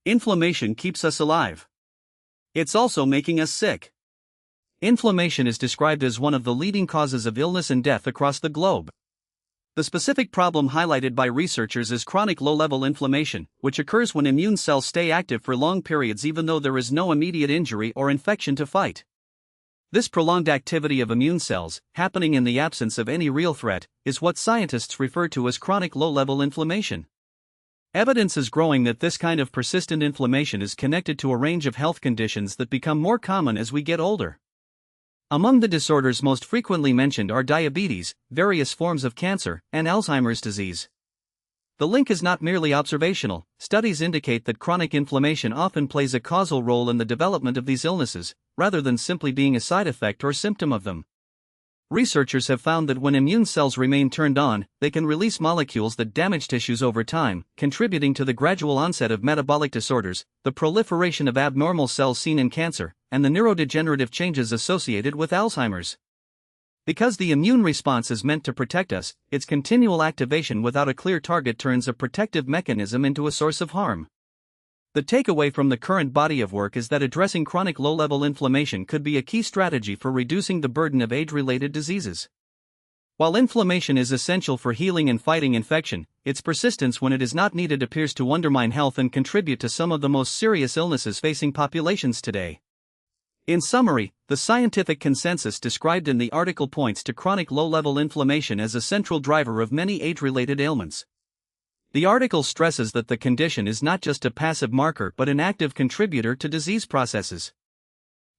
Inflammation keeps us alive. It's also making us sick. Inflammation is described as one of the leading causes of illness and death across the globe. The specific problem highlighted by researchers is chronic low-level inflammation, which occurs when immune cells stay active for long periods even though there is no immediate injury or infection to fight. This prolonged activity of immune cells, happening in the absence of any real threat, is what scientists refer to as chronic low-level inflammation. Evidence is growing that this kind of persistent inflammation is connected to a range of health conditions that become more common as we get older. Among the disorders most frequently mentioned are diabetes, various forms of cancer, and Alzheimer's disease. The link is not merely observational. Studies indicate that chronic inflammation often plays a causal role in the development of these illnesses, rather than simply being a side effect or symptom of them. Researchers have found that when immune cells remain turned on, they can release molecules that damage tissues over time, contributing to the gradual onset of metabolic disorders, the proliferation of abnormal cells seen in cancer, and the neurodegenerative changes associated with Alzheimer's. Because the immune response is meant to protect us, its continual activation without a clear target turns a protective mechanism into a source of harm. The takeaway from the current body of work is that addressing chronic low-level inflammation could be a key strategy for reducing the burden of age-related diseases. While inflammation is essential for healing and fighting infection, its persistence when it is not needed appears to undermine health and contribute to some of the most serious illnesses facing populations today. In summary, the scientific consensus described in the article points to chronic low-level inflammation as a central driver of many age-related ailments. The article stresses that the condition is not just a passive marker but an active contributor to disease processes.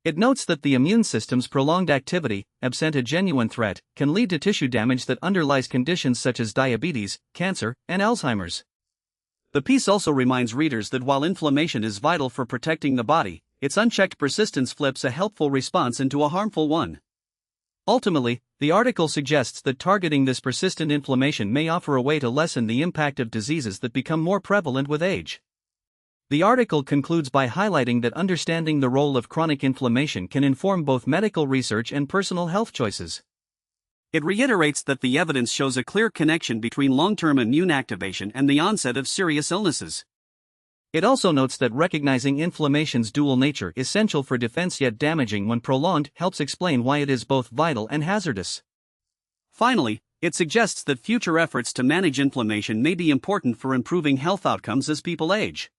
It notes that the immune system's prolonged activity, absent a genuine threat, can lead to tissue damage that underlies conditions such as diabetes, cancer, and Alzheimer's. The piece also reminds readers that while inflammation is vital for protecting the body, its unchecked persistence flips a helpful response into a harmful one. Ultimately, the article suggests that targeting this persistent inflammation may offer a way to lessen the impact of diseases that become more prevalent with age. The article concludes by highlighting that understanding the role of chronic inflammation can inform both medical research and personal health choices. It reiterates that the evidence shows a clear connection between long-term immune activation and the onset of serious illnesses. It also notes that recognizing inflammation's dual nature, essential for defense yet damaging when prolonged, helps explain why it is both vital and hazardous. Finally, it suggests that future efforts to manage inflammation may be important for improving health outcomes as people age.